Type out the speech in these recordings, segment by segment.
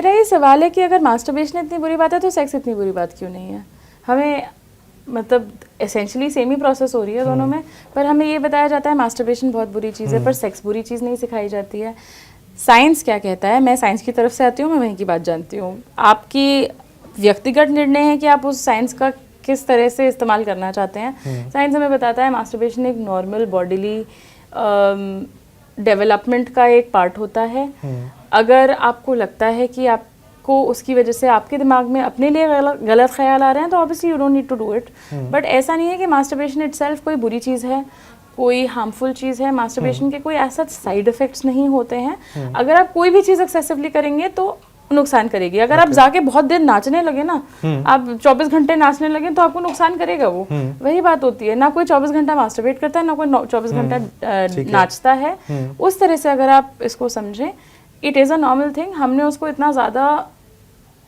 मेरा ये सवाल है कि अगर मास्टरबेशन इतनी बुरी बात है तो सेक्स इतनी बुरी बात क्यों नहीं है? हमें मतलब एसेंशियली सेम ही प्रोसेस हो रही है दोनों में, पर हमें ये बताया जाता है मास्टरबेशन बहुत बुरी चीज़ है, पर सेक्स बुरी चीज़ नहीं सिखाई जाती है। साइंस क्या कहता है? मैं साइंस की तरफ से आती हूँ, मैं वहीं की बात जानती हूँ। आपकी व्यक्तिगत निर्णय है कि आप उस साइंस का किस तरह से इस्तेमाल करना चाहते हैं। साइंस हमें बताता है मास्टरबेशन एक नॉर्मल बॉडीली डेवलपमेंट का एक पार्ट होता है। अगर आपको लगता है कि आपको उसकी वजह से आपके दिमाग में अपने लिए गलत ख्याल आ रहे हैं तो obviously you don't need to do it. But ऐसा नहीं है कि मास्टरबेशन इटसेल्फ कोई बुरी चीज़ है, कोई हार्मफुल चीज़ है। मास्टरबेशन के कोई ऐसा साइड इफ़ेक्ट्स नहीं होते हैं। अगर आप कोई भी चीज़ एक्सेसिवली करेंगे तो नुकसान करेगी। अगर आप जाके बहुत देर नाचने लगे ना, आप 24 घंटे नाचने लगे तो आपको नुकसान करेगा वो। वही बात होती है, ना कोई 24 घंटा मास्टरबेट करता है, ना कोई 24 घंटा नाचता है। उस तरह से अगर आप इसको समझें, it is a normal thing. हमने उसको इतना ज़्यादा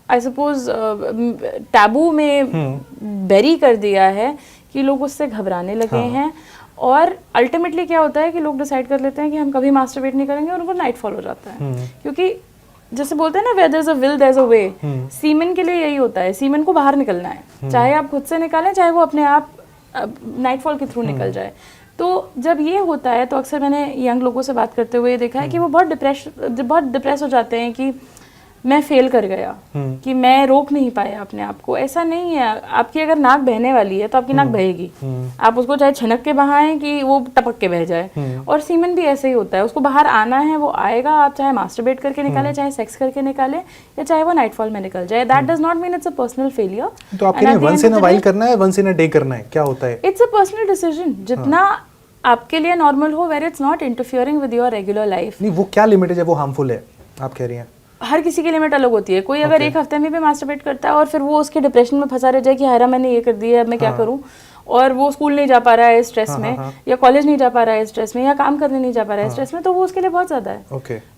आई सपोज टैबू में बेरी कर दिया है कि लोग उससे घबराने लगे हैं। और अल्टीमेटली क्या होता है कि लोग डिसाइड कर लेते हैं कि हम कभी मास्टरबेट नहीं करेंगे और उनको नाइट फॉल हो जाता है। क्योंकि जैसे बोलते हैं ना, where there is a will there is a way. Semen के लिए यही होता है, सीमेन को बाहर निकलना है, चाहे आप खुद से निकालें चाहे वो अपने आप नाइटफॉल के थ्रू निकल जाए। तो जब ये होता है तो अक्सर मैंने यंग लोगों से बात करते हुए देखा है कि वो बहुत डिप्रेस हो जाते हैं कि मैं फेल कर गया, कि मैं रोक नहीं पाया अपने आप को। ऐसा नहीं है। आपकी अगर नाक बहने वाली है तो आपकी नाक बहेगी, आप उसको चाहे छनक के बहाएं कि वो टपक के बह जाए। और सीमन भी ऐसे ही होता है, उसको बाहर आना है, वो आएगा। आप चाहे मास्टरबेट करके निकाले, चाहे सेक्स करके निकाले, या चाहे वो नाइटफॉल में निकल जाए। That does not mean it's a personal failure. तो आपके लिए वंस इन अ व्हाइल करना है, वंस इन अ डे करना है, क्या होता है? It's a personal decision. जितना आपके लिए नॉर्मल हो, where it's not interfering with your regular life. नहीं, वो क्या लिमिट है जब वो हार्मफुल है, आप कह रही हैं? हर किसी की लिमिट अलग होती है। कोई अगर एक हफ्ते में भी मास्टरबेट करता है और फिर वो उसके डिप्रेशन में फंसा रह जाए कि हारा मैंने ये कर दिया, अब मैं क्या करूं, और वो स्कूल नहीं जा पा रहा है स्ट्रेस में, या कॉलेज नहीं जा पा रहा है स्ट्रेस में, या काम करने नहीं जा पा रहा है स्ट्रेस में, तो वो उसके लिए बहुत ज़्यादा है।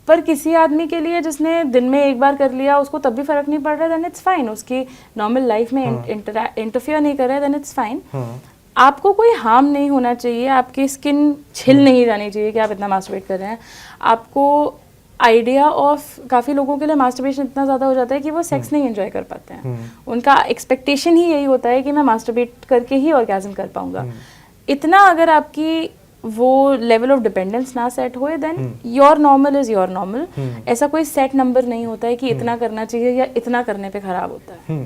पर किसी आदमी के लिए जिसने दिन में एक बार कर लिया, उसको तब भी फर्क नहीं पड़ रहा, देन इट्स फाइन। उसकी नॉर्मल लाइफ में इंटरफियर नहीं कर रहा है, देन इट्स फाइन। आपको कोई हार्म नहीं होना चाहिए, आपकी स्किन छिल नहीं जानी चाहिए कि आप इतना मास्टरबेट कर रहे हैं। आपको आइडिया ऑफ, काफ़ी लोगों के लिए मास्टरबेशन इतना ज़्यादा हो जाता है कि वो सेक्स नहीं एंजॉय कर पाते हैं। उनका एक्सपेक्टेशन ही यही होता है कि मैं मास्टरबेट करके ही ऑर्गेज़म कर पाऊंगा। इतना अगर आपकी वो लेवल ऑफ डिपेंडेंस ना सेट होए, then your normal is your normal. ऐसा कोई सेट नंबर नहीं होता है कि इतना करना चाहिए या इतना करने पे ख़राब होता है।